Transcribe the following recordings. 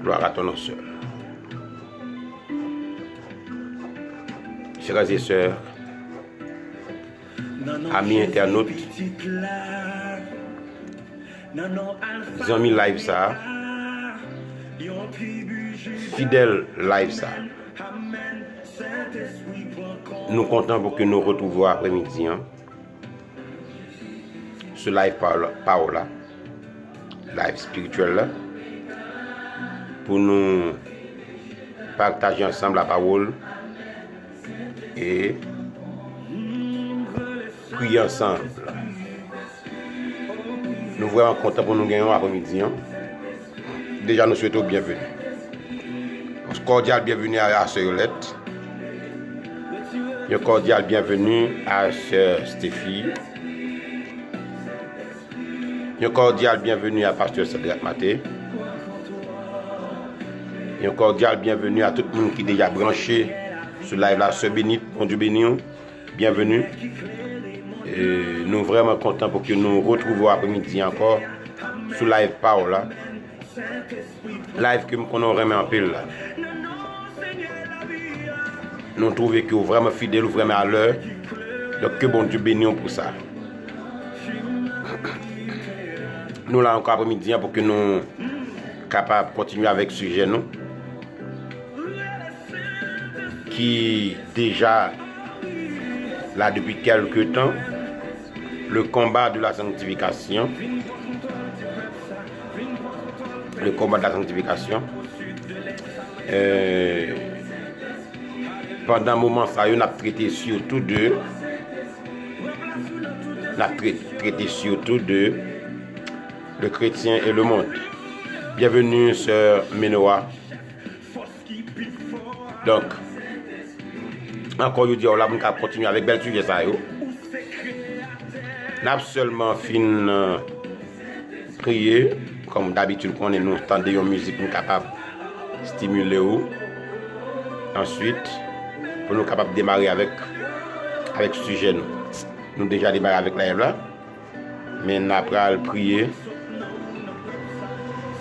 Gloire à ton nom seul. Chers et sœurs, amis internautes, amis live ça, fidèles live ça, nous comptons pour que nous retrouvions après-midi ce live Paola, live spirituel là, pour nous partager ensemble la parole et prier ensemble. Nous vraiment contents pour nous gagner après-midi. Déjà, nous souhaitons bienvenue. Un cordial bienvenue à Sœur Yolette. Un cordial bienvenue à Sœur Stéphie. Un cordial bienvenue à Pasteur Cédric Maté. Un cordial bienvenue à tout le monde qui est déjà branché sur live là. Sœur Bénite, bon Dieu béni, bienvenue. Et nous sommes vraiment contents pour que nous retrouvions après-midi encore sur live Paola. Live que nous remet en pile là. Nous trouvons que vous vraiment fidèles, vraiment à l'heure. Donc que bon Dieu béni pour ça. Nous là encore après-midi pour que nous capables de continuer avec ce sujet nous. Qui déjà là depuis quelques temps, le combat de la sanctification, pendant un moment ça on a traité surtout de le chrétien et le monde. Bienvenue sœur Menoa. Donc encore je dis on va continuer avec bel sujet ça yo. N'a seulement fin prier comme d'habitude qu'on est nous entendre une musique nous capable stimuler ou ensuite pour nous capable démarrer avec ce sujet nous déjà démarrer avec la là mais n'a pas le prier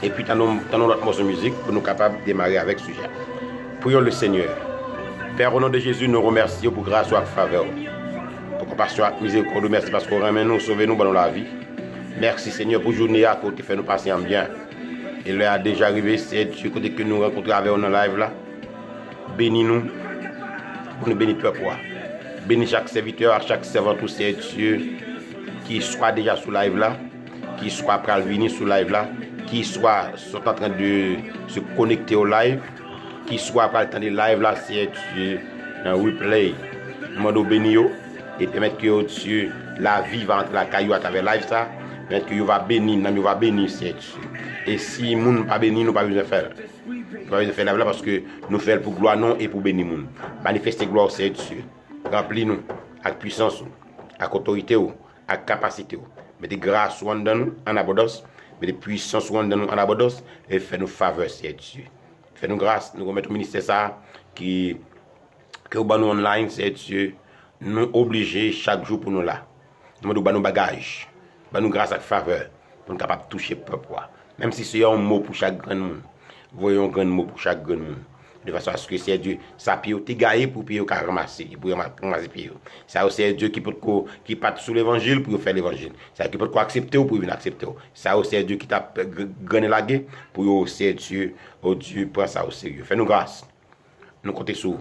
et puis t'as notre morceau de musique pour nous capable démarrer avec ce sujet. Prions le Seigneur. Père, au nom de Jésus, nous remercions pour grâce et faveur. Pour compassion et miséricorde, merci parce qu'on remet nous, sauver nous dans la vie. Merci Seigneur pour journée à côté, fait nous passer en bien. Et là a déjà arrivé, c'est Dieu côté que nous rencontrons avec nous live là. Bénis-nous, pour nous bénir peuple. Bénis chaque serviteur, chaque servant, tous ces Dieu qui soit déjà sous live là, qui soit prêt à venir sous live là, qui sont en train de se connecter au live. Qui soit pas le temps de live là, c'est Dieu un replay. Nous béni et permettre que Dieu la vie va entre la caillou à travers live ça, permettre que vous va bénir, nous va bénir c'est Dieu. Et si moun pas béni, nous pas besoin de faire. Nous pas besoin de faire live là parce que nous faisons pour gloire non et pour bénir moun. Manifester gloire c'est Dieu. Remplis-nous avec puissance, avec autorité, avec capacité. Mettez grâce en nous en abondance, mettez puissance en nous en abondance et fais-nous faveur c'est Dieu. Fais-nous grâce, nous remettons au ministère ça que nous nous online, c'est Dieu, nous obligés chaque jour pour nous là. Nous nous nos bagages, nous grâce à faveur, pour nous capables de toucher le peuple. Même si c'est un mot pour chaque grand monde, voyons un grand mot pour chaque grand monde. De façon à ce que c'est Dieu, ça pied t'es gaillé pour pied qu'à ramasser, pour ramasser pied. Ça c'est Dieu qui peut sous l'évangile pour faire l'évangile. Ça qui peut accepter ou pour venir accepter. Ça c'est Dieu qui t'a gagné la guerre pour c'est Dieu, oh Dieu prend ça au sérieux. Fais-nous grâce. Nous comptons sur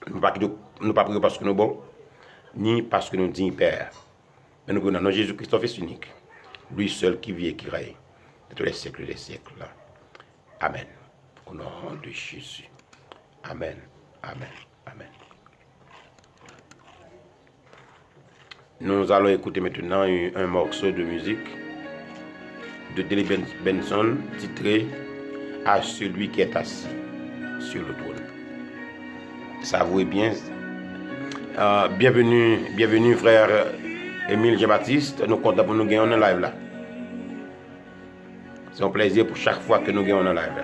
nous pas prier parce que nous bon, ni parce que nous disons Père. Mais nous prenons Jésus-Christ fils unique. Lui seul qui vit et qui règne de tous les siècles des siècles. Amen. Au nom de Jésus. Amen. Amen. Amen. Nous allons écouter maintenant un morceau de musique de Deli Benson titré À celui qui est assis sur le trône. Savourez bien. Bienvenue frère Émile Jean-Baptiste. Nous comptons pour nous gagner en live là. C'est un plaisir pour chaque fois que nous gagnons en live là.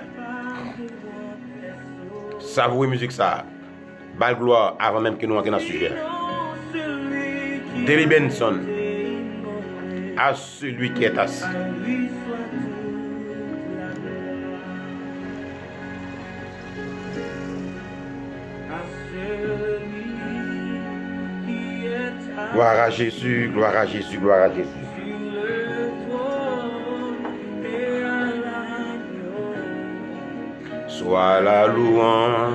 Savourez musique ça. Bal gloire avant même que nous entrions dans le sujet. Deli Benson. À celui qui est assis. Gloire à Jésus, gloire à Jésus, gloire à Jésus. Soit la louange,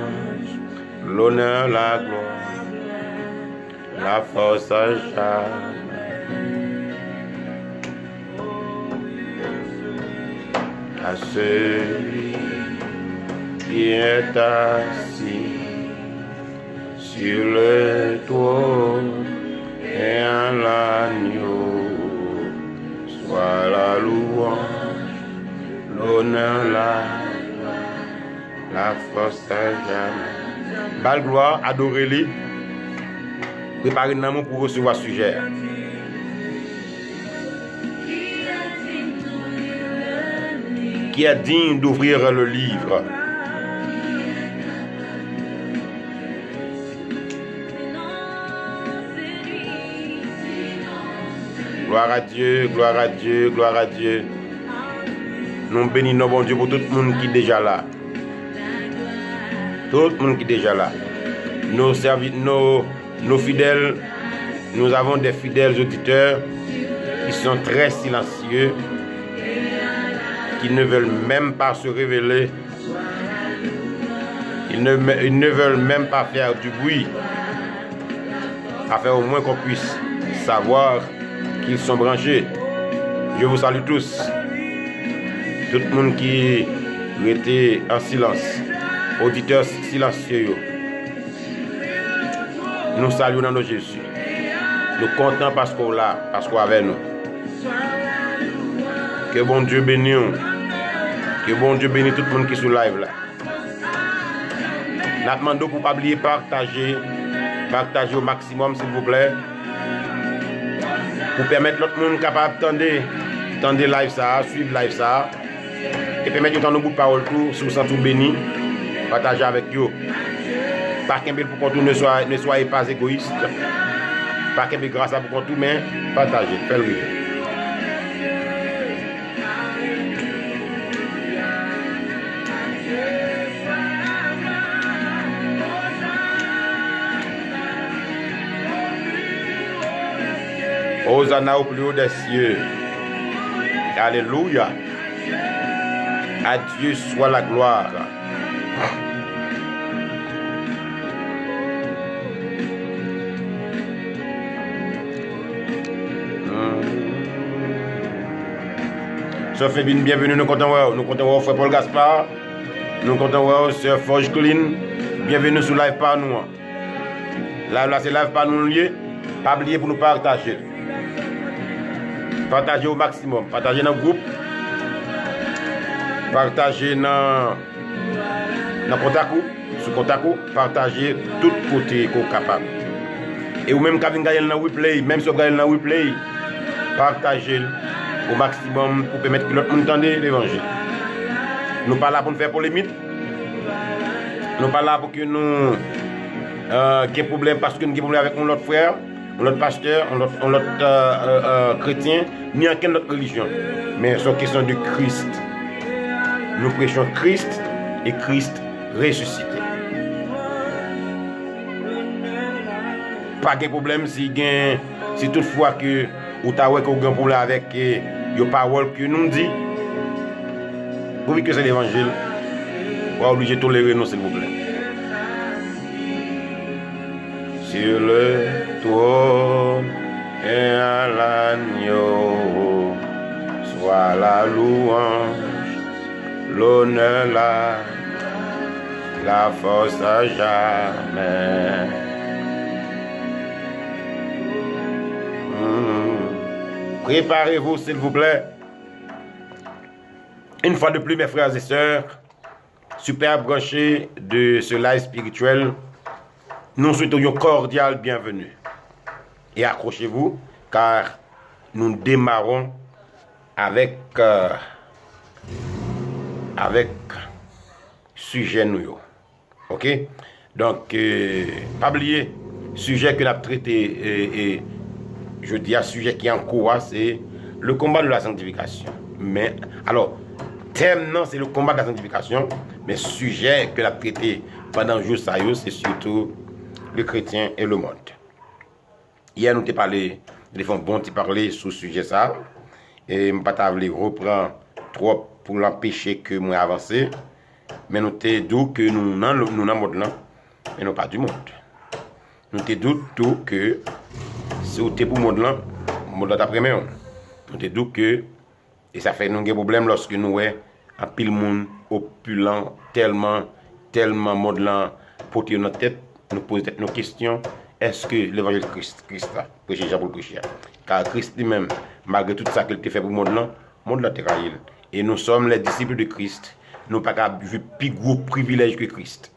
l'honneur, la gloire, la force à jamais. À celui qui est assis sur le trône et à l'agneau, soit la louange, l'honneur, la force à jamais. Bal gloire, adorez-les. Préparez un amour pour recevoir ce sujet. Qui est digne d'ouvrir le livre. Gloire à Dieu, gloire à Dieu, gloire à Dieu. Nous bénissons nos bon Dieu pour tout le monde qui est déjà là. Tout le monde qui est déjà là. Nos fidèles, nous avons des fidèles auditeurs qui sont très silencieux, qui ne veulent même pas se révéler. Ils ne veulent même pas faire du bruit, afin au moins qu'on puisse savoir qu'ils sont branchés. Je vous salue tous. Tout le monde qui était en silence, auditeurs silencieux, nous saluons dans nos Jésus. Nous comptons parce qu'on l'a, parce qu'on est avec nous. Que bon Dieu bénisse nous. Que bon Dieu bénisse tout le monde qui est sur live là. Nous demandons pour ne pas oublier partager au maximum s'il vous plaît. Pour permettre l'autre monde capable de live ça, suivre live ça. Et permettre de nous bout de parole tout, si vous sentez béni, partager avec vous. Pas qu'un bel pour qu'on ne soyez pas égoïste. Pas qu'un bel grâce à pour qu'on tout, mais partagez, faites le rire. Hosanna au plus haut des cieux. Alléluia. À Dieu soit la gloire. Sœur Fébine, bienvenue, nous comptons frère Paul Gaspard, nous comptons sœur Forge Clean, bienvenue sur live par nous. Là c'est live par nous lié, pas oublier pour nous partager. Partagez au maximum, partagez dans le groupe, partagez dans Kontaku, sur Kontaku, partagez tout côté qu'on est capable. Et ou même quand vous regardez dans replay, même si vous regardez dans replay, partagez au maximum pour permettre que l'autre monde entende l'évangile. Nous ne sommes pas là pour nous faire polémique. Nous ne sommes pas là pour que nous ayons problème parce que nous avons problème avec notre frère, notre pasteur, notre chrétien, ni en quelle autre religion. Mais c'est une question de Christ. Nous prêchons Christ et Christ ressuscité. Pas de problème si toutefois que vous avez un problème avec les paroles que nous dit. Vous voyez que c'est l'évangile. Vous êtes obligé de tolérer nous, s'il vous plaît. Sur le trône et à l'agneau, soit la louange, l'honneur, la force à jamais. Préparez-vous, s'il vous plaît. Une fois de plus, mes frères et sœurs, super branchés de ce live spirituel, nous souhaitons une cordiale bienvenue. Et accrochez-vous, car nous démarrons avec sujet nous. Ok? Donc, pas oublier, sujet que nous avons traité et je dis un sujet qui est en cours, c'est le combat de la sanctification. Mais, alors, thème, non, c'est le combat de la sanctification, mais sujet que nous avons traité pendant le jour, c'est surtout le chrétien et le monde. Hier, nous t'ai parlé, nous avons bon t'y parler sur ce sujet ça. Et je ne pas reprendre trop pour l'empêcher que moi avancer. Mais nous t'ai dit que nous dans le monde là, mais non pas du monde. Nous t'ai dit tout que si vous êtes pour le monde là d'après moi. Nous t'ai dit que, et ça fait nous des problèmes lorsque nous voyons un pile monde opulent, tellement monde là, porter notre tête, nous poser nos questions. Est-ce que l'évangile de Christ là, prêcher pour le prêcher? Car Christ lui-même, malgré tout ça qu'il a fait pour le monde là est raillé. Et nous sommes les disciples de Christ. Nous n'avons pas vu plus gros privilège que Christ.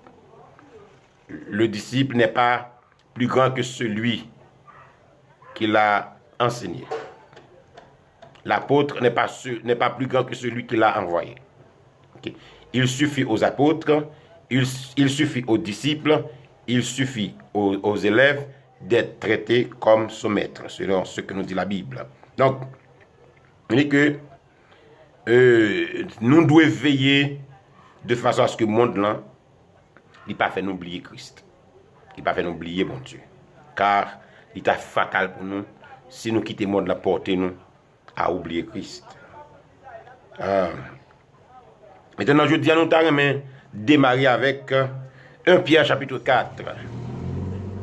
Le disciple n'est pas plus grand que celui qui l'a enseigné. L'apôtre n'est pas plus grand que celui qui l'a envoyé. Okay. Il suffit aux apôtres, il suffit aux disciples, il suffit aux élèves d'être traités comme son maître, selon ce que nous dit la Bible. Donc, on dit que nous devons veiller de façon à ce que le monde là, il ne pas fait nous oublier Christ. Il ne pas fait nous oublier bon Dieu. Car il est fatal pour nous si nous quittons le monde là, porter nous à oublier Christ. Maintenant, je dis à nous démarrer avec 1 Pierre chapitre 4,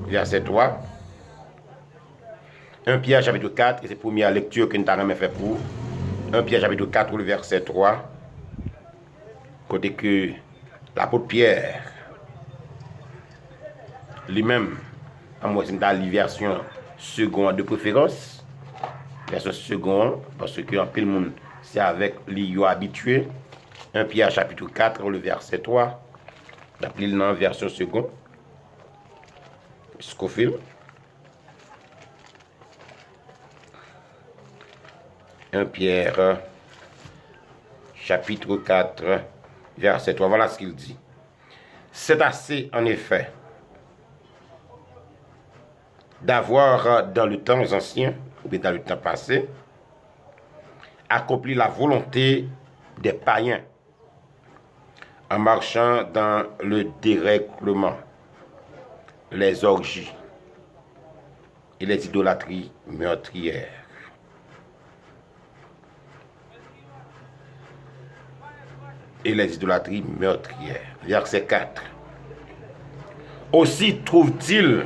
verset 3. 1 Pierre chapitre 4, et c'est la première lecture que nous avons fait pour 1 Pierre chapitre 4, le verset 3. Côté que l'apôtre Pierre, lui-même, à moi, c'est dans la version seconde de préférence. Version seconde, parce que en pile monde, c'est avec les habitués. 1 Pierre chapitre 4, le verset 3. L'appelé dans la version seconde. Scofield. 1 Pierre chapitre 4, verset 3. Voilà ce qu'il dit. C'est assez, en effet, d'avoir dans le temps ancien, ou bien dans le temps passé, accompli la volonté des païens en marchant dans le dérèglement, les orgies et les idolâtries meurtrières. Et les idolâtries meurtrières. Verset 4. Aussi trouve-t-il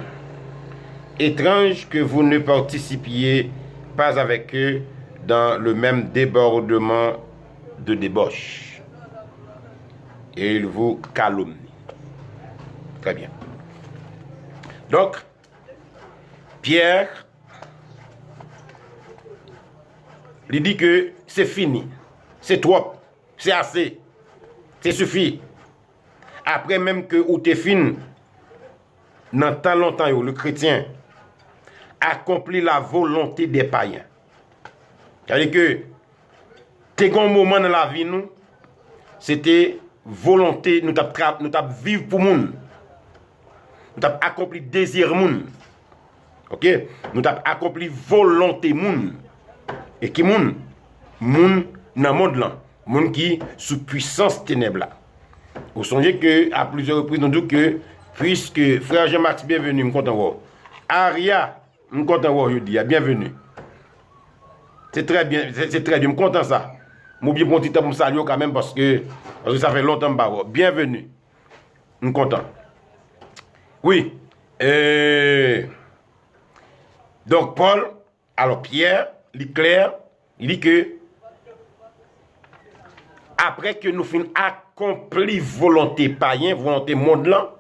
étrange que vous ne participiez pas avec eux dans le même débordement de débauche. Et il vous calomnie. Très bien. Donc, Pierre, il dit que c'est fini, c'est trop, c'est assez, c'est suffit. Après même que ou t'es fini, dans tant longtemps, le chrétien accomplit la volonté des païens. C'est-à-dire que, t'es un moment dans la vie, nous, c'était volonté, nous t'avons vivre pour moun. Nous avons accompli désir moun. OK? Nous avons accompli volonté moun. Et qui moun? Moun dans le monde là. Moun qui sous puissance ténèbres là. Vous songez que à plusieurs reprises nous dit que puisque frère Jean-Max bienvenue, me content voir. Aria, me content voir je dis bienvenue. C'est très bien, me content ça. M'oublie bon petit temps pour me saluer quand même parce que ça fait longtemps que je ne bienvenue. Je suis content. Oui. Donc Paul, alors Pierre, il est clair, il dit que après que nous finissons accompli volonté païen, volonté monde là,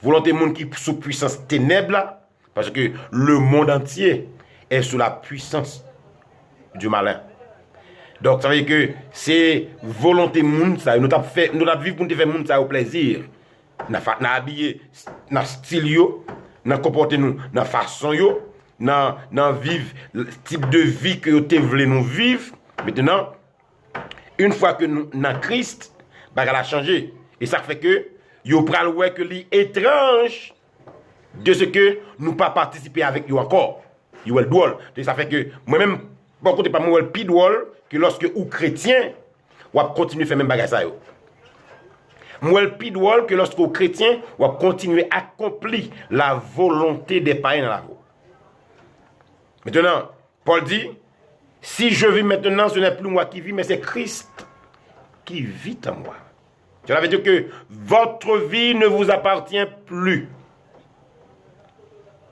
volonté monde qui sous puissance ténèbres là, parce que le monde entier est sous la puissance du malin. Donc ça veut dire que c'est volonté monde ça, nous avons vivre pour nous faire monde ça au plaisir. N'a habillé, n'a style yo, n'a comporté nous, n'a façon yo, n'a vivre le type de vie que vous voulez nous vivre. Maintenant, une fois que nous dans Christ, bagarre a changé et ça fait que yo pral ouais que li étrange de ce que nous pas participer avec yo encore. Yo el drôle. Et ça fait que moi même bon côté pas moi el pi drôle que lorsque ou chrétien ou continuer faire même bagarre ça yo. Moi, le plus drôle que lorsque les chrétiens vont continuer à accomplir la volonté des païens dans la vie. Maintenant, Paul dit, si je vis maintenant, ce n'est plus moi qui vis, mais c'est Christ qui vit en moi. Cela veut dire que votre vie ne vous appartient plus,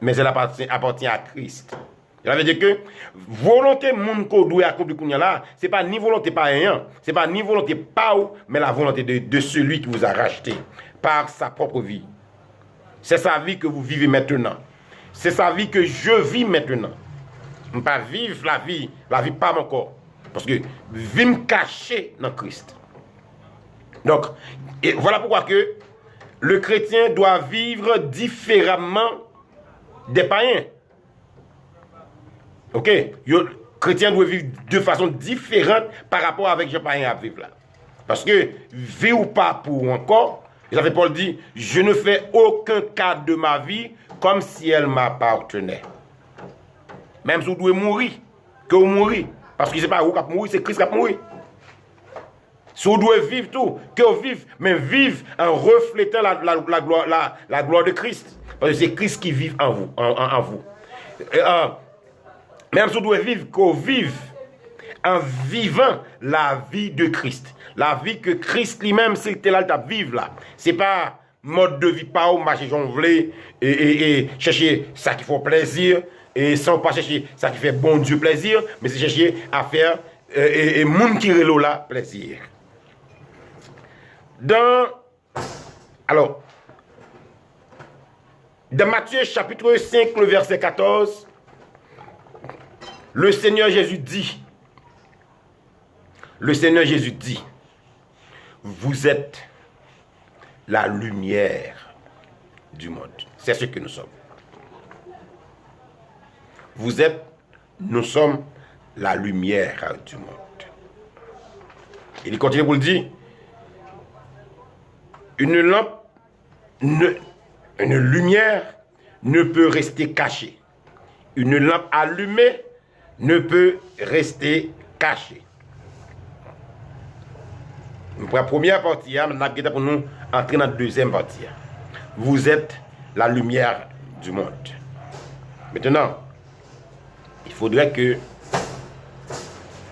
mais elle appartient à Christ. Cela veut dire que volonté moun ko doit accomplir là, c'est pas ni volonté pas rien, c'est pas ni volonté pas ou, mais la volonté de celui qui vous a racheté par sa propre vie. C'est sa vie que vous vivez maintenant. C'est sa vie que je vis maintenant. Je ne pas vivre la vie pas encore. Parce que vie me cacher dans Christ. Donc, et voilà pourquoi que le chrétien doit vivre différemment des païens. Ok? Le chrétien doit vivre de façon différente par rapport avec les païens à vivre là. Parce que vivre ou pas pour encore, ça fait Paul dit, je ne fais aucun cas de ma vie comme si elle m'appartenait. Même si vous devez mourir, que vous mourrez. Parce que ce n'est pas vous qui mourir, c'est Christ qui mourir. Si vous devez vivre tout, que vous vivez, mais vivre en reflétant la gloire de Christ. Parce que c'est Christ qui vit en vous. Même si vous devez vivre, que vous vivez en vivant la vie de Christ. La vie que Christ lui-même, s'il était là, il vivre là. Ce n'est pas mode de vie, pas où marcher jonglé et chercher ça qui fait plaisir. Et sans pas chercher ça qui fait bon Dieu plaisir, mais c'est chercher à faire et moun qui relo là plaisir. Dans Matthieu chapitre 5, le verset 14, le Seigneur Jésus dit, vous êtes la lumière du monde. C'est ce que nous sommes. Nous sommes la lumière du monde. Il continue pour le dire, une lumière ne peut rester cachée. Une lampe allumée ne peut rester cachée. Pour la première partie, maintenant pour nous entrer dans la deuxième partie. Vous êtes la lumière du monde. Maintenant, il faudrait que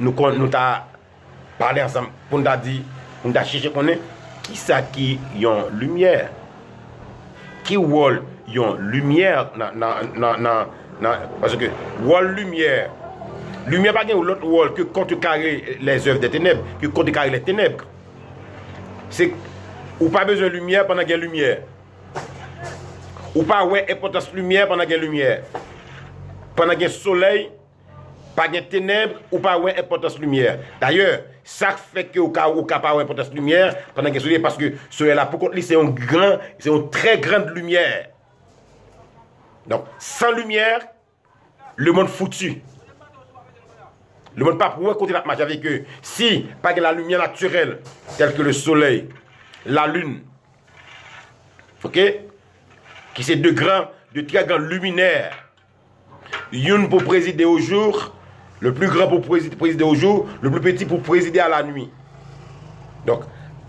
nous t'a parlé ensemble, pour nous dire, pour nous chercher qui ça qui yon lumière, qui wol yon lumière parce que wol lumière pas gen l'autre wol que contrecarrer les œuvres des ténèbres, que contrecarrer les ténèbres. C'est ou pas besoin de lumière pendant qu'il y a lumière. Ou pas ouais importance lumière pendant qu'il y a lumière. Pendant qu'il y a soleil, pas de ténèbres, ou pas ouais importance lumière. D'ailleurs, ça fait que au cas pas importance lumière pendant qu'il y a soleil, parce que soleil là pour contre lui c'est une très grande lumière. Donc sans lumière, le monde foutu. Le monde pas pour côté la marche avec eux. Si pas de la lumière naturelle telle que le soleil, la lune, ok, qui c'est de très grands luminaires. Une pour présider au jour, le plus grand pour présider au jour, le plus petit pour présider à la nuit. Donc,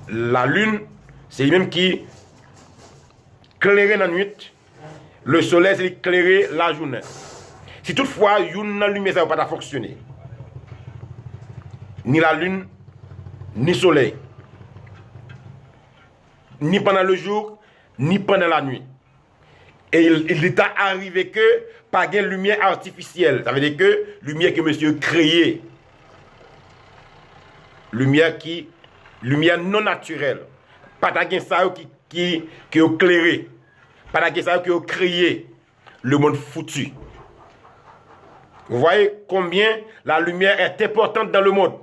la lune, c'est lui-même qui éclaire la nuit, le soleil, c'est éclairer la journée. Si toutefois, une lumière, ça ne va pas fonctionner. Ni la lune, ni le soleil. Ni pendant le jour, ni pendant la nuit. Et il est arrivé que pas de lumière artificielle. Ça veut dire que lumière que monsieur créé. Lumière non naturelle. Pas de ça qui éclairé. Pas de ça qui a créé le monde foutu. Vous voyez combien la lumière est importante dans le monde.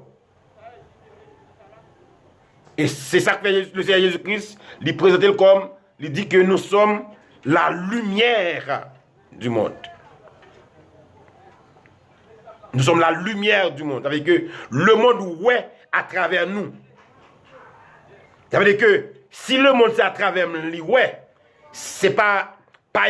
Et c'est ça que fait le Seigneur Jésus-Christ. Il présente comme, il dit que nous sommes la lumière du monde. Nous sommes la lumière du monde. Ça veut dire que le monde ouais à travers nous. Ça veut dire que si le monde c'est à travers nous, ouais, c'est pas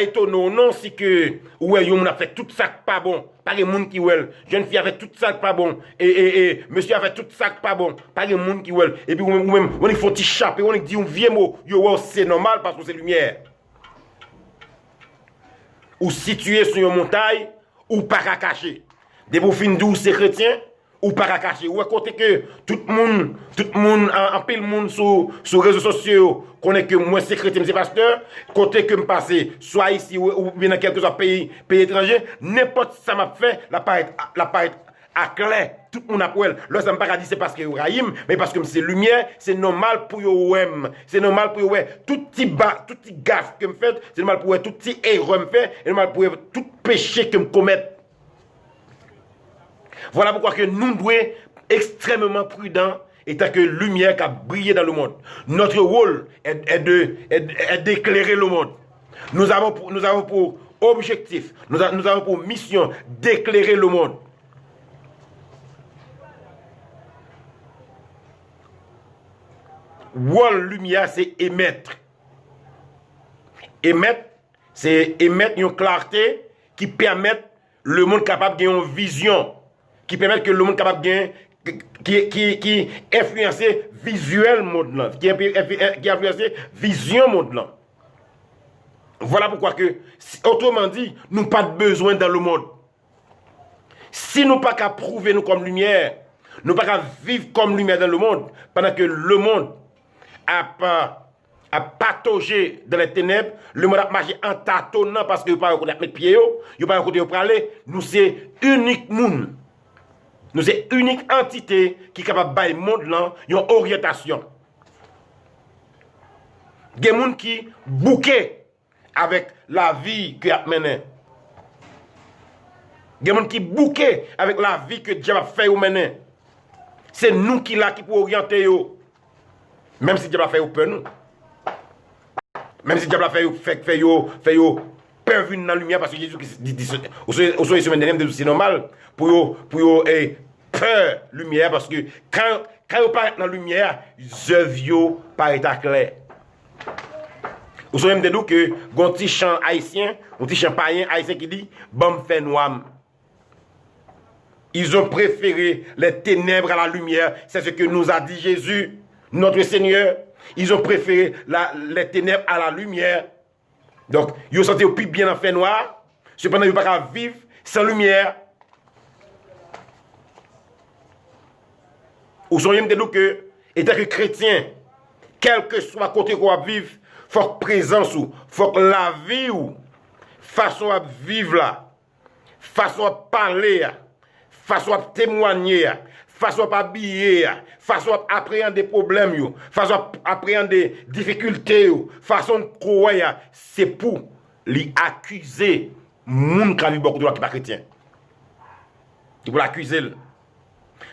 étonnant non si que ouais on a fait tout ça pas bon. Pas de monde qui ouais, jeune fille a fait tout ça pas bon et monsieur a fait tout ça pas bon. Pas de monde qui ouais et puis ou même on il faut t'y chaper, on dit un vieux mot, yo c'est normal parce que c'est lumière. Ou situé sur une montagne, ou pas qu'à cacher. Des pour fin d'où c'est chrétien, ou pas qu'à cacher. Ou à côté que tout le monde, en pile monde sur réseaux sociaux, connaît que moi c'est chrétien, c'est pasteur, côté que me passer, soit ici ou bien dans quelques autres pays étrangers, n'importe ça m'a fait, la paraît à clair, tout le monde a elle. Là, ça me pas dit c'est parce que Rahim, mais parce que c'est lumière, c'est normal pour yo c'est normal pour yo tout petit gaffe que me fait, c'est normal pour tout petit erreur me fait, c'est normal pour tout péché que me commette. Voilà pourquoi que nous devons être extrêmement prudents étant que lumière qui a brillé dans le monde. Notre rôle est d'éclairer le monde. Nous avons pour objectif, nous avons pour mission d'éclairer le monde. Rôle lumière, c'est émettre. Émettre, c'est émettre une clarté qui permet le monde capable d'avoir une vision, qui permet que le monde capable de qui influencer visuel monde là, qui influencer vision monde là. Voilà pourquoi que, autrement dit, nous pas de besoin dans le monde. Si nous pas qu'à prouver nous comme lumière, nous pas qu'à vivre comme lumière dans le monde, pendant que le monde a patauger dans les ténèbres, le monde a marché en tâtonnant parce que vous pas mettre pied, vous pas côté pour aller, nous c'est unique monde. Nous c'est unique entité qui est capable de bailler monde là une orientation. Des gens qui bouquet avec la vie que a mené. Des gens qui bouquet avec la vie que Dieu a fait ou mener. C'est nous qui là qui pour orienter yo. Même si Dieu a fait ou peur nous. Même si Dieu a fait yo peur venir dans la lumière parce que Jésus dit au semaine dernière c'est normal pour yo peur lumière parce que quand vous paraît dans la lumière, œuvres paraît clair. Vous savez même de que un petit chant haïtien, un petit chant païen haïtien qui dit bon fait noir. Ils ont préféré les ténèbres à la lumière, c'est ce que nous a dit Jésus, notre Seigneur. Ils ont préféré les ténèbres à la lumière. Donc, ils ont senti au plus bien en fait noir. Cependant, ils ne peuvent pas vivre sans lumière. Ou sont même de que, étant que chrétien, quel que soit côté qu'on va vivre, il faut que présence ou, faut que la vie ou, façon à vivre là, façon à parler, façon à témoigner, façon à habiller, façon à appréhender des problèmes, façon à appréhender des difficultés, façon de croire, c'est pour lui accuser moun qui a vu beaucoup de gens qui pas chrétien. Pour l'accuser.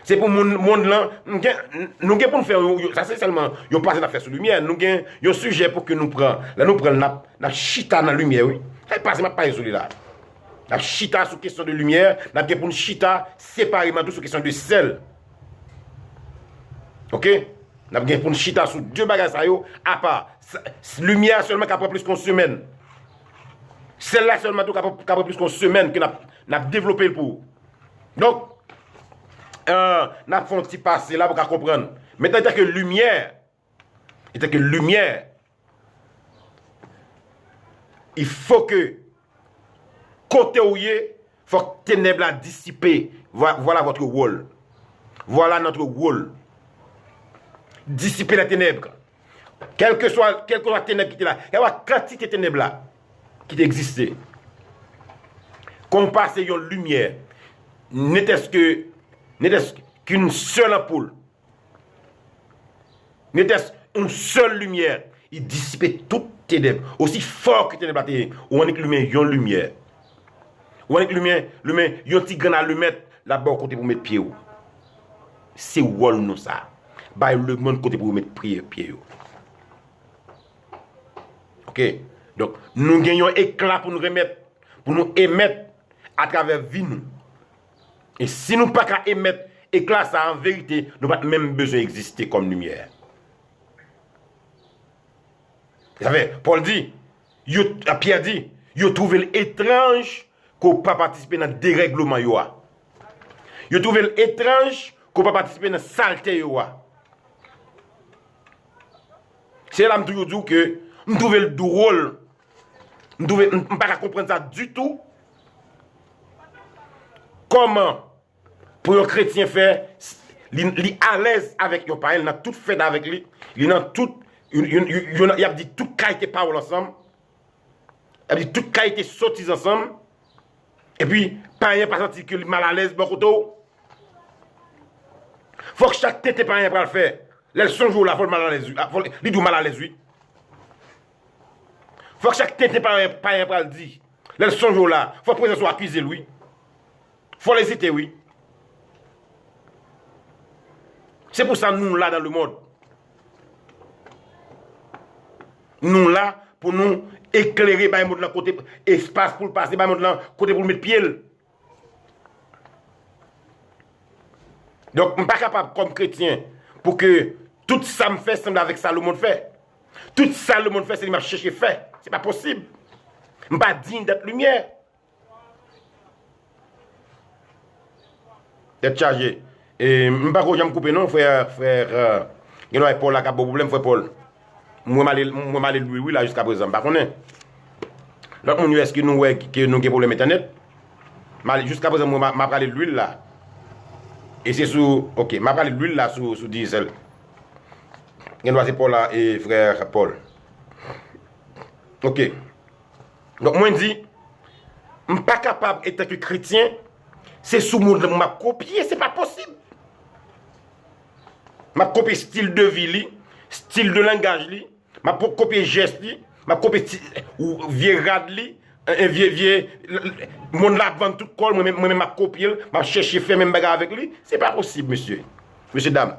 C'est pour monde là, nous pour nous faire ça c'est seulement yo passer d'affaire sur lumière, nous gain un sujet pour que nous prend. Là nous prend la chita dans la lumière oui. Ça passe pas sur là. La chita sur question de lumière, n'a pour une chita séparément tout sur question de sel. OK? N'a pour une chita sur deux bagages ça yo à part lumière seulement capable plus qu'une semaine. Celle-là seulement tout capable plus qu'une semaine que n'a développé le pour. Donc n'a fait un petit passé là pour comprendre. Maintenant, il y a que lumière, il faut que côté où il faut que ténèbres la dissiper. Voilà votre rôle. Voilà notre rôle. Dissiper les ténèbres. Quel que soit ténèbres qui étaient là, il y a une quantité de ténèbres là qui existaient. Qu'on passe une lumière, n'était-ce qu'une seule ampoule, n'était-ce une seule lumière, il dissipait toutes ténèbres, aussi fort que ténèbres, ou on est lumière, il y a une lumière. Ou on est lumière, il y a un petit grain à mettre là-bas côté pour mettre pied. C'est wall nous ça. Bah le monde côté pour mettre pied. OK. Donc nous gagnons éclat pour nous remettre, pour nous émettre à travers vie nous. Et si nous pas qu'à émettre éclat ça en vérité, nous pas même besoin d'exister comme lumière. Vous savez, Paul dit, Pierre dit, il trouvé étrange qu'on pas participer dans le dérèglement yoa. Il trouvé étrange qu'on pas participer dans la saleté yoa. C'est là que je dis que je trouve le drôle. Je ne peux pas comprendre ça du tout. comment pour un chrétien faire, il est à l'aise avec son parent, il a tout fait avec lui, il a tout, il a dit toute qualité parole ensemble, il a dit toute qualité sorties ensemble, et puis, parent pas senti qu'il est mal à l'aise, beaucoup d'eau. Faut que chaque tête parent pour le faire. Là, son jour là, faut mal à l'aise, il doit mal à l'aise, oui. Faut que chaque tête parent pour le dire. Là, son jour là, faut que soit accusé, lui. Faut l'hésiter, oui. C'est pour ça que nous, là, dans le monde, nous, là, pour nous éclairer, bah, le côté espace pour le passer, bah, le côté pour le mettre pied. Donc, je ne suis pas capable, comme chrétien, pour que tout ça me fait semble avec ça le monde fait. Tout ça le monde fait, c'est qu'il m'a cherché fait. Ce n'est pas possible. Je ne suis pas digne d'être lumière. D'être chargé. Et je ne sais pas comment je me couper, non, frère. Il y a Paul qui a un problème, frère Paul. Moi, je vais aller lui là jusqu'à présent. Par contre, l'autre monde, est-ce que nous avons un problème internet? Jusqu'à présent, moi, je vais aller l'huile là. Et c'est sous. Ok, je vais aller l'huile là sous diesel. Il y a Paul là et frère Paul. Ok. Donc, moi, je dis, je ne suis pas capable, étant que chrétien, c'est sous monde m'a copié, c'est pas possible. M'a copié style de vie, style de langage, m'a copié geste, m'a copié vieux rad, vieux monde là devant tout col, moi-même m'a copié, m'a cherché faire même bagarre avec lui, c'est pas possible, monsieur. Monsieur dame.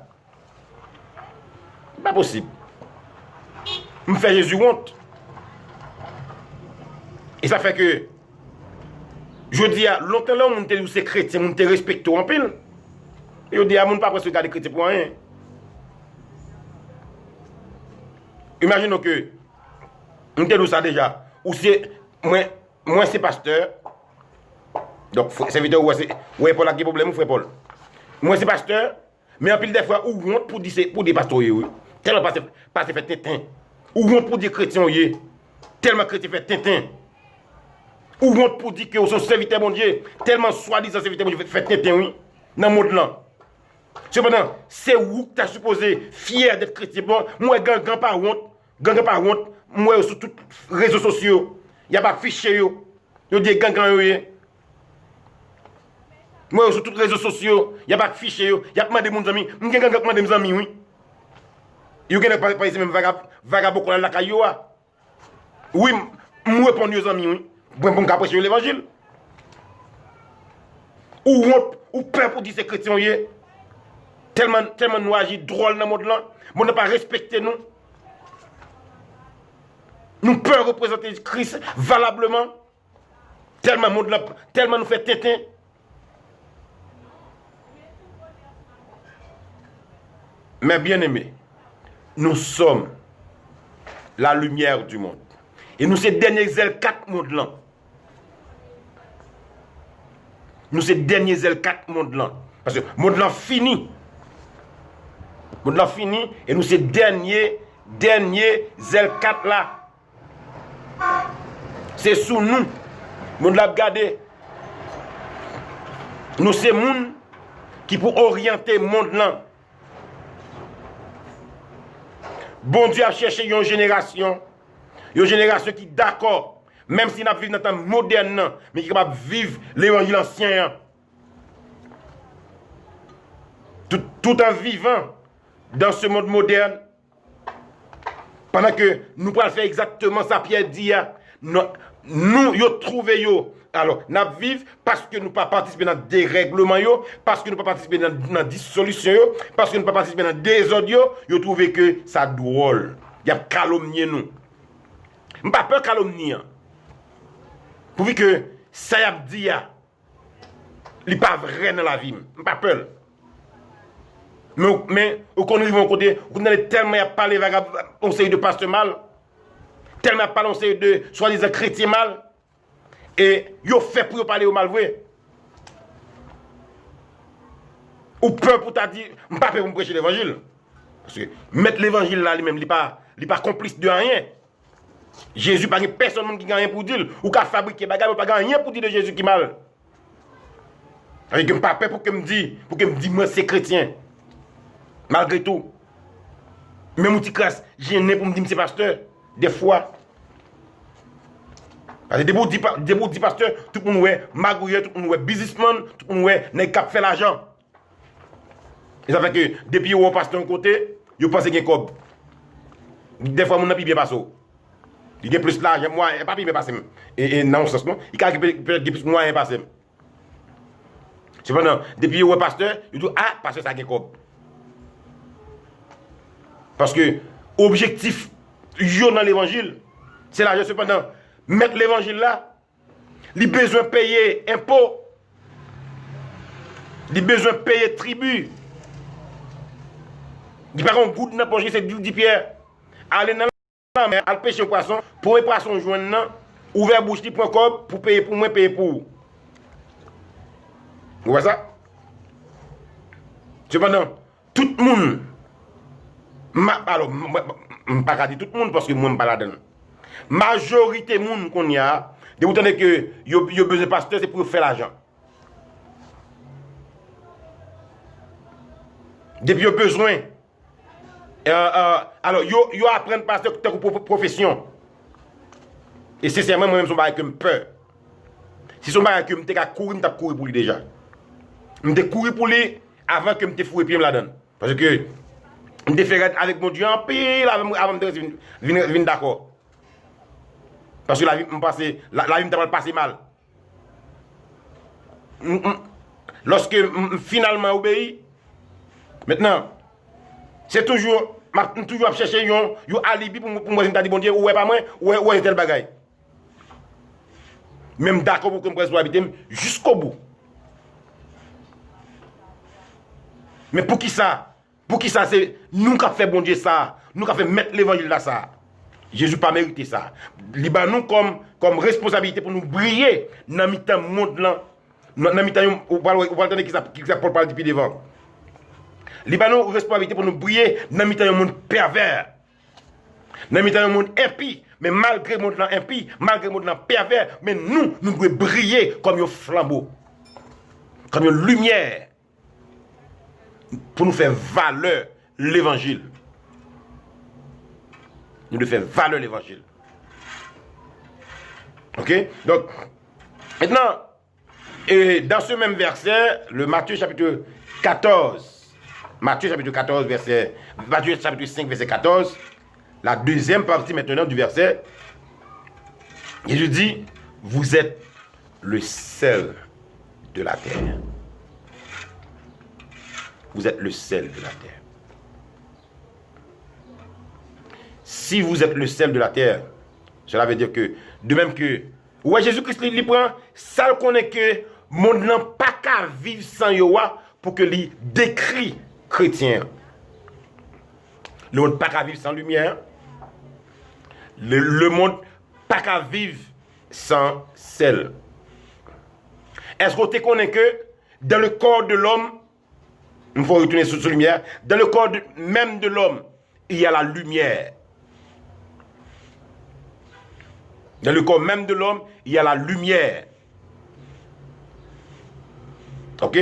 C'est pas possible. Me fait Jésus honte. Et ça fait que je dis à longtemps là, on était c'est chrétien, on était respecté en pile. Et on dit à mon pas presque regarder chrétien pour rien. Imaginons que on était ça déjà. Ou c'est moi c'est pasteur. Donc serviteur ouais Paul a des problèmes, frère Paul. Moi c'est pasteur, mais en pile des fois ou honte pour dire pour des pasteurs oui. Tellement pasteur fait tintin. Ou honte pour dire chrétien oui. Tellement chrétien fait tintin. Ou honte pour dire que vous êtes serviteur mon Dieu, tellement soi-disant serviteur mon Dieu, fait tintin, oui, dans le monde là. Cependant, c'est où que tu as supposé fier d'être chrétien. Bon, moi, gang pas honte, moi, sur tous les réseaux sociaux, il n'y a pas fichier, yo dit gang, moi, sur tous les réseaux sociaux, il n'y a pas fichier, il y a pas de mon ami, je gang de mes amis, oui. Il y a pas ici même vagabond qu'on a la caillou. Oui, moi, répondre aux amis, oui. Pour me cacher l'évangile. Ou peur pour dire que c'est chrétien, tellement nous agissons drôle dans le monde là, on n'a pas respecté nous. Nous pouvons représenter Christ valablement, tellement nous fait tétin. Mais bien aimés, nous sommes la lumière du monde. Et nous, ces derniers ailes 4 mondes là. Nous, ces derniers ailes 4 mondes là. Parce que le monde là fini. Le monde là fini. Et nous, ces derniers ailes 4 là. C'est sous nous. Le monde là regardez. Nous, c'est monde qui pour orienter le monde là. Bon Dieu a cherché une génération qui est d'accord, même si nous vivons dans un temps moderne, mais qui est capable de vivre l'évangile ancien. Tout en vivant dans ce monde moderne, pendant que nous pouvons faire exactement ça, Pierre dit, nous trouvons. Alors, nous vivons parce que nous ne pouvons pas participer dans des règlements, parce que nous ne pouvons pas participer dans la dissolution, parce que nous ne pouvons pas participer dans des audios, nous trouvons que ça drôle. Il y a calomnier nous. Je n'ai pas peur de calomnier. Pourvu que ça y a dit, il n'est pas vrai dans la vie. Je n'ai pas peur. Mais au côté, on a tellement parlé on sait de pasteur mal, tellement parlé on sait de soi-disant chrétien mal, et yo fait pour parler au mal vrai. Ou peur pour t'a dit, je ne pas pour me prêcher l'évangile. Parce que mettre l'évangile là lui-même, il n'est pas complice de rien. Jésus, pas personne qui n'a rien pour dire, ou qui a fabriqué bagarre, pas rien pour dire de Jésus qui mal. Avec un papa pour que me dise moi c'est chrétien. Malgré tout. Même petit classe, j'ai né pour me dire c'est pasteur des fois. Parce que des bouts pasteur, tout le monde ouais magouilleur, tout le monde ouais businessman, tout le monde ouais n'est cap fait l'argent. Et ça fait que depuis on passe d'un côté, yo pense qu'il y a cob. Des fois mon n'a bien passé. Il y a plus l'argent moi, pas bien passé. Et non sens non, il a peut-être plus moyen passé. Cependant, depuis on pasteur, il dit ah pasteur ça gagne cob. Parce que objectif dans l'évangile, c'est l'argent. Cependant, mettre l'évangile là, il a besoin de payer impôts, il a besoin de payer tribut. Il n'y a pas un goût de poche, c'est du Pierre. Aller dans la mer, aller pêcher un poisson, pour un poisson joindre, ouvert bouche pour payer pour moi, payer pour. Vous voyez ça? Cependant, tout le monde, alors, je ne pas dire tout le monde parce que moi, je ne suis pas là-dedans. Majorité de monde qu'on y a, de vous tenez que vous avez besoin de pasteur, c'est pour faire l'argent. Depuis vous avez besoin. Alors, vous apprenez pasteur pour profession. Et sincèrement, moi-même, je suis peur. Si je suis que je suis courir, je courir pour lui déjà. Je suis courir pour lui avant que je me fouille pied là-dedans. Parce que je me fait avec mon Dieu en pile avant de venir d'accord. Parce que la vie me passe mal. Lorsque finalement obéi, maintenant, c'est toujours à chercher un alibi pour moi dire bon Dieu, ouais pas moi, ouais tel bagaille. Même d'accord pour que je puisse habiter jusqu'au bout. Mais pour qui ça? Pour qui ça? C'est nous qui avons fait bon Dieu ça. Nous qui avons fait mettre l'évangile là ça. Jésus n'a pas mérité ça. Nous comme responsabilité pour nous briller dans le monde là. Dans le temps, on va entendre qui ça Paul parle depuis devant. Nous responsabilité pour nous briller dans le monde pervers. Dans le monde impie. Mais malgré le monde impie, malgré le monde pervers, mais nous devons briller comme un flambeau. Comme une lumière. Pour nous faire valeur l'évangile. Nous devons faire valeur l'évangile. Ok? Donc, maintenant, dans ce même verset, le Matthieu chapitre 14, Matthieu chapitre 5, verset 14, la deuxième partie maintenant du verset, Jésus dit, vous êtes le sel de la terre. Vous êtes le sel de la terre. Si vous êtes le sel de la terre, cela veut dire que, de même que, ouais, Jésus-Christ, il prend, ça qu'on est que, monde n'a pas qu'à vivre sans Yoa pour que lui décrit chrétien. Le monde pas qu'à vivre sans lumière. Le monde pas qu'à vivre sans sel. Est-ce que tu connais que, dans le corps de l'homme, il faut retourner sur la lumière. Dans le corps même de l'homme, il y a la lumière. Dans le corps même de l'homme, il y a la lumière. Ok?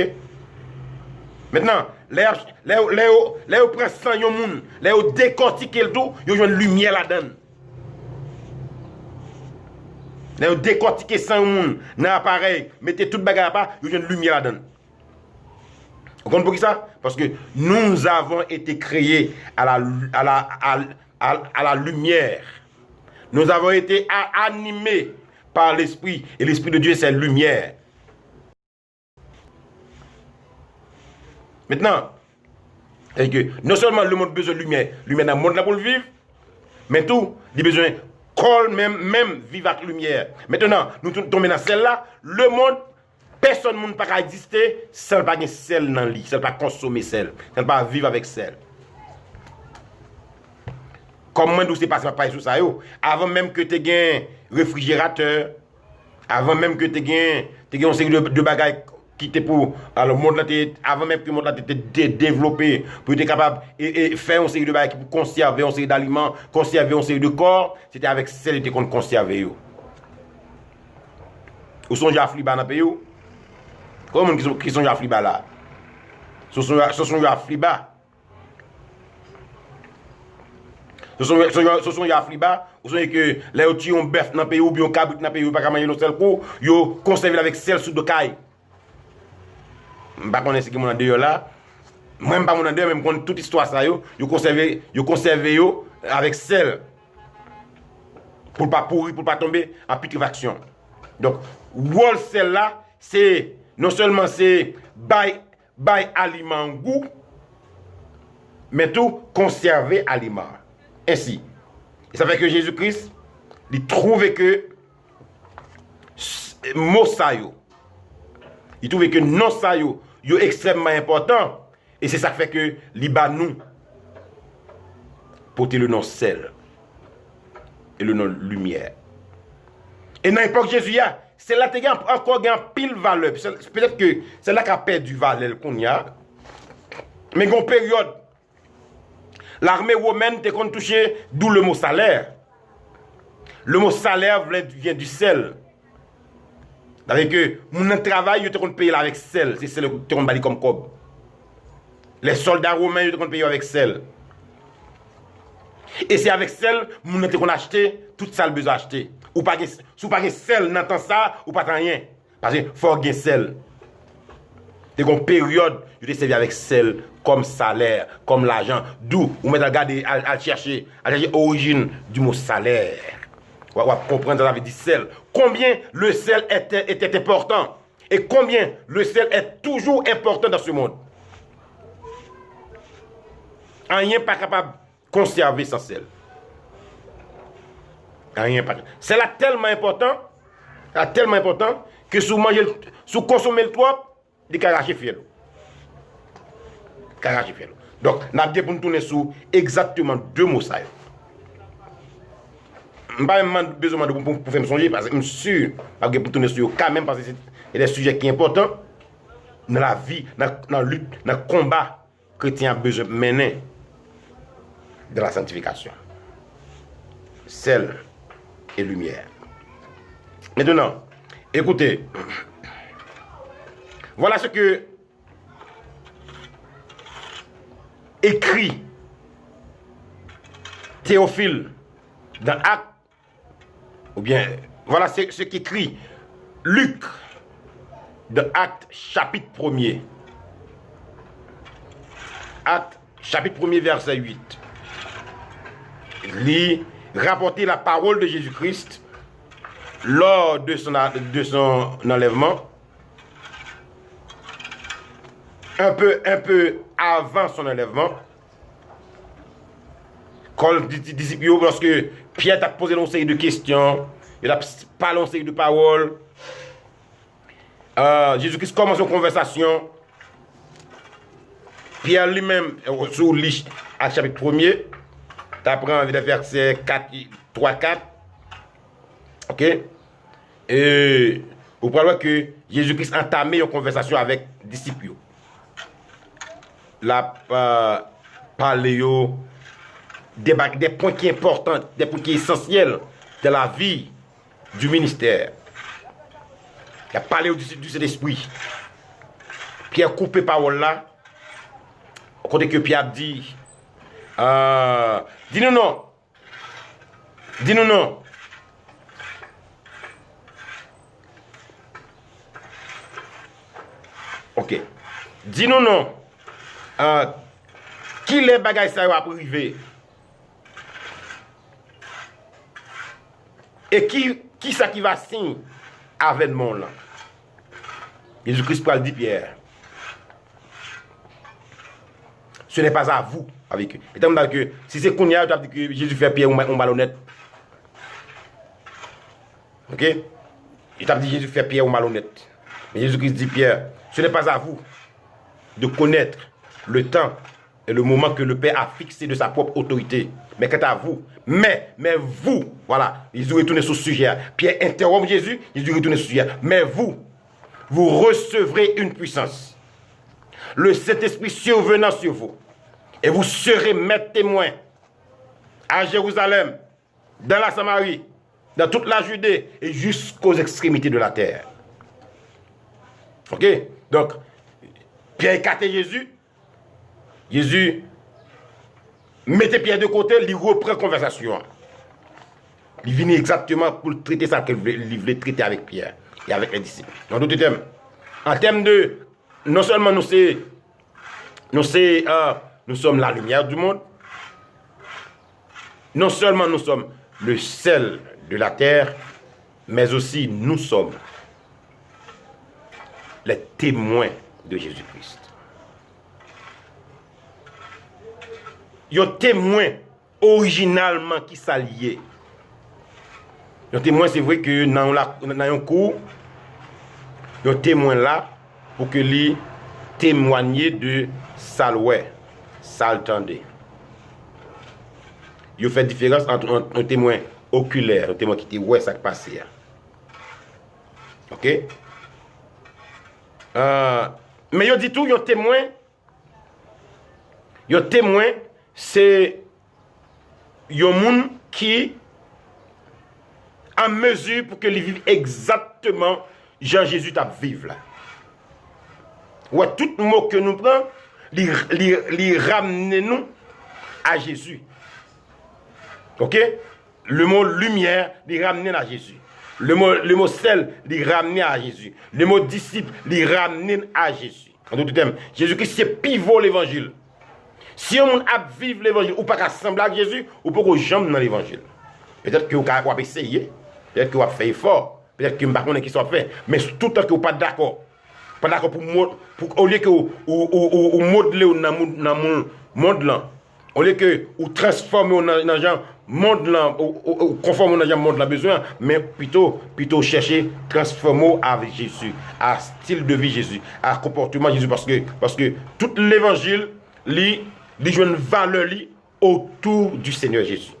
Maintenant, là où prend 100 moun, là où décortique le tout, il y a une lumière là-dedans. Là où décortiquer 100 moun, dans l'appareil, mettez toute bagarre à part, il y a une lumière là-dedans. Vous comprenez pour qui ça? Parce que nous avons été créés à la lumière. Nous avons été animés par l'Esprit. Et l'Esprit de Dieu, c'est lumière. Maintenant, c'est que non seulement le monde a besoin de lumière dans le monde là pour le vivre, mais tout, il a besoin de même vivre avec lumière. Maintenant, nous tombons dans celle-là, le monde, personne ne peut pas exister sans pas sel dans le lit, sans pas consommer sel, sans pas vivre avec sel. Comment nous c'est passé par sur ça avant même que tu aies un réfrigérateur, avant même que tu aies une série de bagages qui étaient pour alors le monde là avant même que le monde là était développé pour être capable et faire une série de bagages pour conserver une série d'aliments, conserver une série de corps, c'était avec celle qu'on conservait. Ou songe à Liban dans pays. Comment qui sont à Fliba là? Ce sont à Fliba. Ce sont à Fliba. Vous savez que les outils ont bœuf dans le pays ou bien cabrit dans le pays, pas manger dans seul coup, ils conservé avec sel sous de caille. Je ne sais pas si mon dehors là. Même pas mon dehors, même quand toute histoire ça ils conservé avec sel pour pas pourrir, pour pas tomber en putréfaction. Donc, wall sel là, c'est non seulement c'est bail aliment goût, mais tout conserver aliment. Ainsi. Et ça fait que Jésus-Christ, il trouvait que mot ça il trouvait que non ça yo extrêmement important. Et c'est ça qui fait que l'Iba nous porter le nom sel et le nom lumière. Et dans l'époque de Jésus, c'est là qu'il y a encore pile valeur. Peut-être que c'est là qu'il a perdu valeur qu'on y a. Mais il y a une période, l'armée romaine était touchée, d'où le mot salaire. Le mot salaire vient du sel. C'est-à-dire que mon travail, ils te payer avec sel. C'est celle que tu as comme cob. Les soldats romains, ils te payer avec sel. Et c'est avec sel, mon te acheté, toute ça le besoin acheter. Ou pas si pas sel, n'entend ça, ou pas rien. Parce que faut gagner sel. C'est une période, je te servi avec sel, comme salaire, comme l'argent. D'où, vous mettez à regarder, à chercher l'origine du mot salaire. On va comprendre, ça veut dire sel. Combien le sel était important. Et combien le sel est toujours important dans ce monde. Rien pas capable de conserver sans sel. Rien pas. C'est là tellement important que si vous mangez, si vous consommez le trop, il y a arraché fiel. Donc, nous avons pour nous tourner sur exactement deux mots ça. Je n'ai pas besoin de pour faire me songer parce que je suis sûr que pour tourner sur quand même parce que c'est des sujets qui sont importants dans la vie, dans la lutte, dans le combat chrétien a besoin de mener de la sanctification. Sel et lumière. Maintenant, écoutez, voilà ce que écrit Théophile dans Actes, ou bien, voilà ce qu'écrit Luc dans Actes chapitre 1er. Actes chapitre 1er verset 8. Il rapporter la parole de Jésus-Christ lors de son enlèvement, un peu avant son enlèvement, quand les disciples, lorsque Pierre a posé une série de questions, il a parlé une série de paroles, Jésus-Christ commence une conversation. Pierre lui-même, sur Actes chapitre 1er, tu apprends les versets 3-4. Ok? Et vous pouvez voir que Jésus-Christ a entamé une conversation avec les disciples. La parlé des points qui sont importants, des points qui sont essentiels de la vie du ministère. Il a parlé du Saint-Esprit. Pierre coupé parole là. Côté que Pierre dit, dis-nous non. Dis-nous non. Ok. Dis-nous non. Qui les bagages ça va privé? Et qui ça qui va signer avec mon là? Jésus-Christ parle dit Pierre. Ce n'est pas à vous avec eux. Et que si c'est qu'on y a, tu as dit que Jésus fait Pierre ou malhonnête. Ok? Il t'a dit Jésus fait Pierre ou malhonnête. Mais Jésus-Christ dit Pierre, ce n'est pas à vous de connaître le temps et le moment que le Père a fixé de sa propre autorité. Mais quant à vous, mais vous, voilà, ils ont retourné sur ce sujet. Pierre interrompt Jésus, ils ont retourné sur ce sujet. Mais vous recevrez une puissance. Le Saint-Esprit survenant sur vous. Et vous serez mes témoins à Jérusalem, dans la Samarie, dans toute la Judée et jusqu'aux extrémités de la terre. Ok? Donc, Pierre écartait Jésus. Jésus mettait Pierre de côté, il reprend la conversation. Il venait exactement pour traiter ça qu'il voulait traiter avec Pierre et avec les disciples. En d'autres termes, en termes de, non seulement nous sommes la lumière du monde, non seulement nous sommes le sel de la terre, mais aussi nous sommes les témoins de Jésus-Christ. Il y a un témoin originalement qui s'alliait. Il y a un témoin, c'est vrai que dans un cours, il y a un témoin là pour que lui témoigne de Salway, Saltandé. Il y a fait différence entre un témoin oculaire, un témoin qui dit ouais ça qui passe. Ok? Mais il dit tout, il y a un témoin. Il y a un témoin, c'est un monde qui en mesure pour que les vive exactement Jean-Jésus t'a vivre là. Ouais, tout mot que nous prenons, les ramener nous à Jésus. Ok? Le mot lumière, les ramener à Jésus. Le mot sel, les ramener à Jésus. Le mot disciple, les ramener à Jésus. En d'autres termes, Jésus-Christ, c'est pivot l'évangile. Si on a vivre l'évangile, ou pas qu'assembler avec Jésus, ou pas qu'on jambe dans l'évangile. Peut-être que vous avez essayé, peut-être que vous avez fait effort, peut-être que vous ne savez pas qui soit fait, mais tout le temps que vous n'êtes pas d'accord. Pas d'accord pour au lieu que vous modelez dans le monde là, au lieu que vous transformez dans le monde là, ou conformez dans le monde là besoin, mais plutôt chercher transformer avec Jésus, à style de vie Jésus, à comportement Jésus, parce que tout l'évangile lui joue une valeur autour du Seigneur Jésus.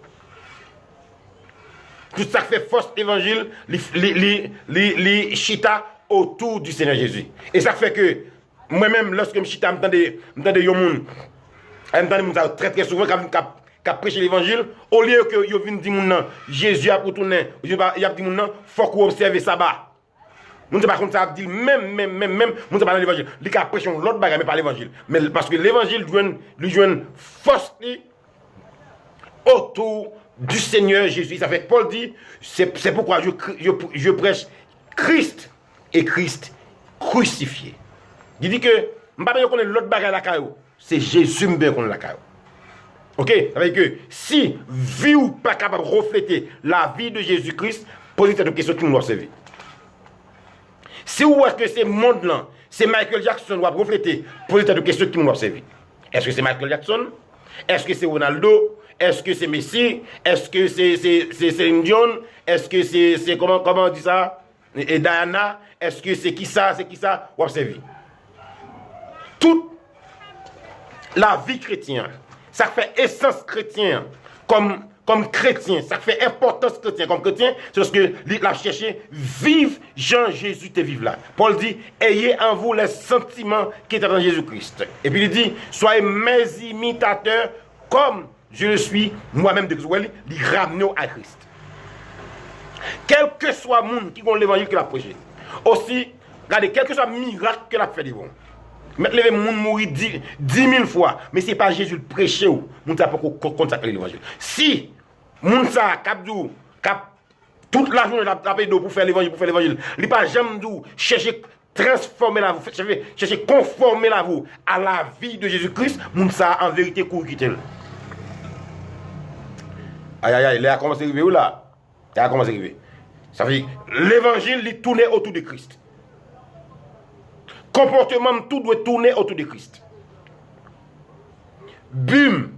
Tout ça fait force évangile, les chita autour du Seigneur Jésus. Et ça fait que moi-même, lorsque je chita, je m'entends très très souvent quand prêcher l'évangile, au lieu que je vienne dire Jésus a retourné, il a dit il faut qu'on observe ça bas. Nous ne pas comme ça dit même nous ne pas dans l'évangile. Il a prêché l'autre bagage mais pas l'évangile. Mais parce que l'évangile lui joue force autour du Seigneur Jésus. Ça fait que Paul dit, c'est pourquoi je prêche Christ et Christ crucifié. Il dit que, je ne sais pas si l'autre bagage la caillou, c'est Jésus qu'on la caillou. Ok? Ça veut dire que si vie ou pas capable de refléter la vie de Jésus-Christ, posez cette question qui nous doit servir. Si ou est-ce que c'est monde là, c'est Michael Jackson doit refléter, posez cette question qui nous doit servir. Est-ce que c'est Michael Jackson? Est-ce que c'est Ronaldo? Est-ce que c'est Messi? Est-ce que c'est Céline Dion? Est-ce que c'est comment on dit ça? Et Diana? Est-ce que c'est qui ça? C'est qui ça? Observez. Toute la vie chrétienne, ça fait essence chrétienne comme chrétien, ça fait importance chrétien comme chrétien, c'est parce que la chercher, vive Jean-Jésus te vive là. Paul dit, ayez en vous les sentiments qui étaient dans Jésus-Christ. Et puis il dit, soyez mes imitateurs comme je le suis moi-même de Christ. Il ramène à Christ. Quel que soit le monde qui a l'évangile qu'il a prêché. Aussi, regardez, quel que soit le miracle qu'il a fait devant. Mettre le monde mourir 10 000 fois, mais ce n'est pas Jésus le prêcher ou moun sa pas consacrer l'évangile. Si moun sa kapdou toute la journée la taper pour faire l'évangile, il pas jamais dou chercher transformer la vous, chercher conformer la vous à la vie de Jésus-Christ, moun sa en vérité court quitter. Aïe, il a commencé à arriver où là? Il a commencé à arriver. Ça veut dire l'évangile il tourne autour de Christ. Comportement, tout doit tourner autour de Christ. Bum.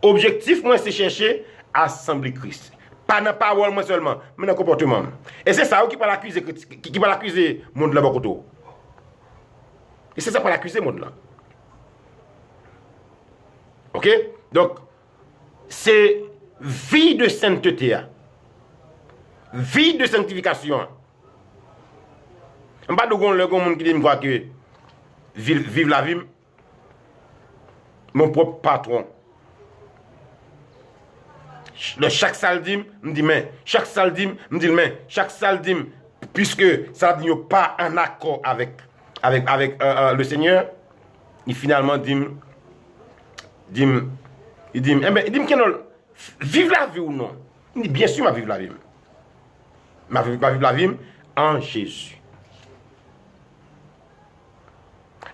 Objectif, moi, c'est chercher à assembler Christ. Pas dans la parole, moi seulement, mais dans le comportement. Et c'est ça qui va l'accuser, qui va l'accuser, le monde là-bas. Et c'est ça qui va l'accuser, le monde là. Ok? Donc, c'est vie de sainteté, vie de sanctification. Je ne sais pas de le monde qui dit que vive la vie, mon propre patron. Chaque saldim me dit mais, chaque saldim me dit mais, chaque saldim, puisque ça n'est pas en accord avec avec le Seigneur, il finalement dit, eh ben, il dit vive la vie ou non? Il dit, bien sûr, ma vive la vie. Ma vive la vie en Jésus.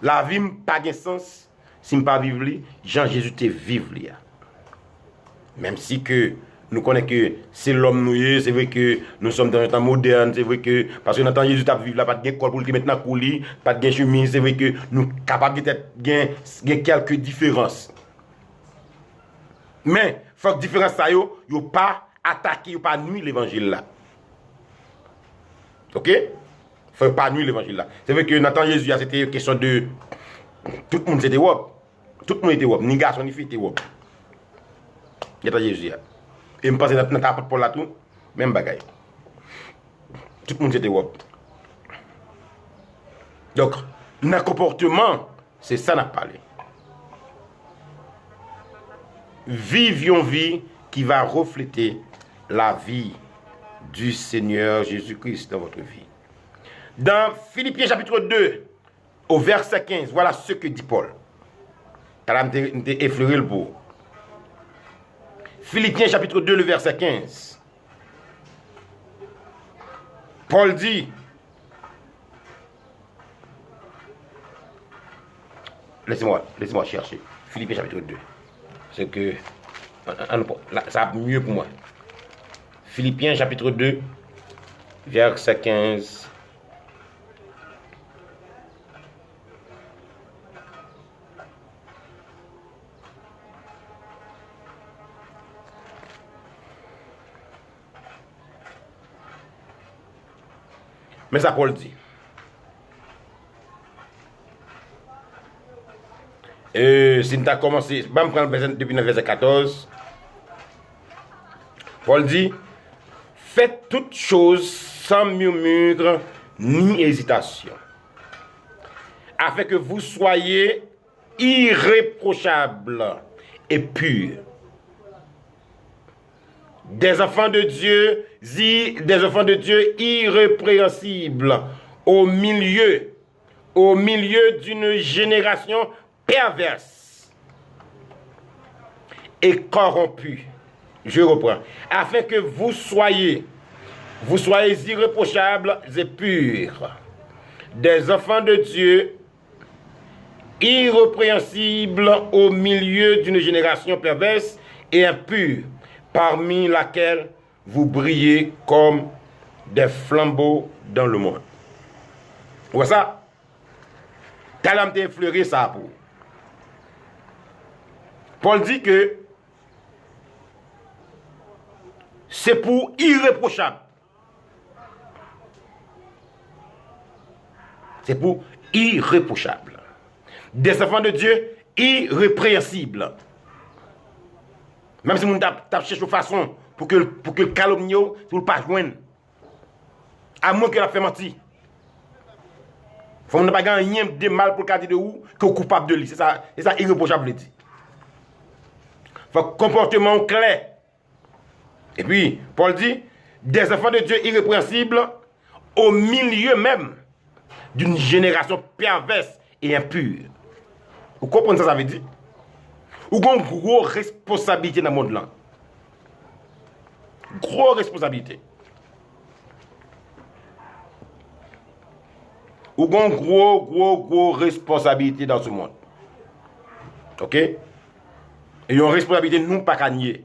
La vie n'a pas de sens si je ne pas vivre, Jean-Jésus te vive. Même si que nous connaissons que c'est l'homme noué, c'est vrai que nous sommes dans un temps moderne, c'est vrai que parce que dans le temps Jésus t'a vivre là, pas de école pour le maintenant couler, pas de chemise, c'est vrai que nous sommes capables de gagner quelques différences. Mais il faut que différence ça yo pas attaquer, yo pas nuire l'évangile là. OK? Faut pas nuire l'évangile là. C'est vrai que dans le temps Jésus c'était une question de tout le monde c'était wop. Tout le monde était wop, ni garçon ni fille était wop. Il y a Jésus. Et je pense que dans la porte pour la tout, même bagaille. Tout le monde était wop. Donc, dans le comportement, c'est ça qu'on a parlé. Vivions vie qui va refléter la vie du Seigneur Jésus-Christ dans votre vie. Dans Philippiens chapitre 2, au verset 15, voilà ce que dit Paul. Tu as effleuré le bout. Philippiens chapitre 2, le verset 15. Paul dit, laissez-moi chercher. Philippiens chapitre 2. C'est que ça va mieux pour moi. Philippiens chapitre 2, verset 15. Mais ça, Paul dit. Si nous avons commencé, je vais prendre depuis le verset 14. Paul dit, faites toutes choses sans murmure ni hésitation, afin que vous soyez irréprochables et purs. Des enfants de Dieu irrépréhensibles au milieu d'une génération perverse et corrompue. Je reprends. Afin que vous soyez irréprochables et purs. Des enfants de Dieu irrépréhensibles au milieu d'une génération perverse et impure, parmi laquelle vous brillez comme des flambeaux dans le monde. Vous voyez ça? T'as effleuré ça pour. Paul dit que c'est pour irréprochable. C'est pour irréprochable. Des enfants de Dieu irrépréhensibles. Même si on tape cherche une façon pour que le calomnie ne pas joindre. À moins que la fait mentir. Faut ne pas gagner de mal pour le de où que coupable de lui. C'est ça irréprochable dit. Faut comportement clair. Et puis Paul dit des enfants de Dieu irrépréhensibles au milieu même d'une génération perverse et impure. Vous comprenez ça veut dire? Ou une grosse responsabilité dans le monde là. Grosse responsabilité. Ou une grosse responsabilité dans ce monde. OK? Et une responsabilité nous pas gagner.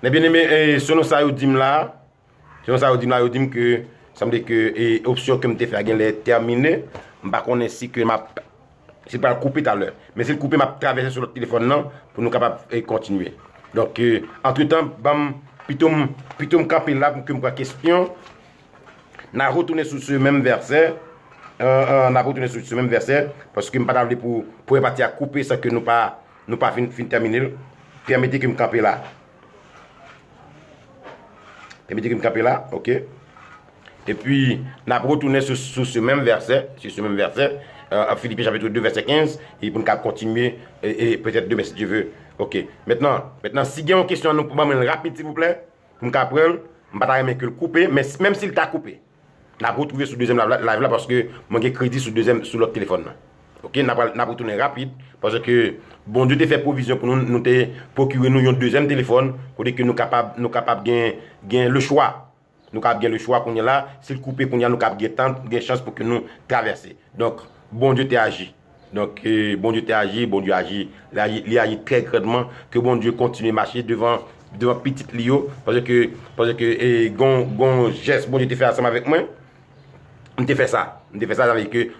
Mais bien aimé, selon ça vous dit là, vous dit que ça me dit que option que me fait gagner terminé, je pas connais si que m'a c'est pas couper tout à l'heure, mais c'est le couper m'a traverser sur le téléphone non pour nous capable continuer. Donc entre-temps bam plutôt camper là pour que me question, n'a retourner sur ce même verset. On a retourné sur ce même verset parce que je ne pas pour partir à couper ça que nous pas fin terminer. Permettez que me camper là. OK. Et puis on a retourné sur ce même verset, à Philippiens chapitre 2 verset 15 et pour nous continuer et peut-être demain si Dieu veut. OK. Maintenant si il y a une question nous pouvons rapide s'il vous plaît. Pour me prendre, on pas que le couper mais même s'il t'a coupé. n'a retrouvé sur deuxième live là parce que moi j'ai crédit sur l'autre téléphone. OK, n'a retourné rapide parce que bon Dieu t'a fait provision pour nous te procurer nous un deuxième téléphone pour que nous capable gain le choix. Nous capable gain le choix qu'on est là, s'il couper qu'on y a nous capable gain chance pour que nous traverser. Donc bon Dieu t'a agi. Donc bon Dieu t'a agi, bon Dieu agit, il agit très grandement que bon Dieu continue à marcher devant petite Lio parce que gon geste bon Dieu t'a fait ensemble avec moi. On t'a fait ça avec eux.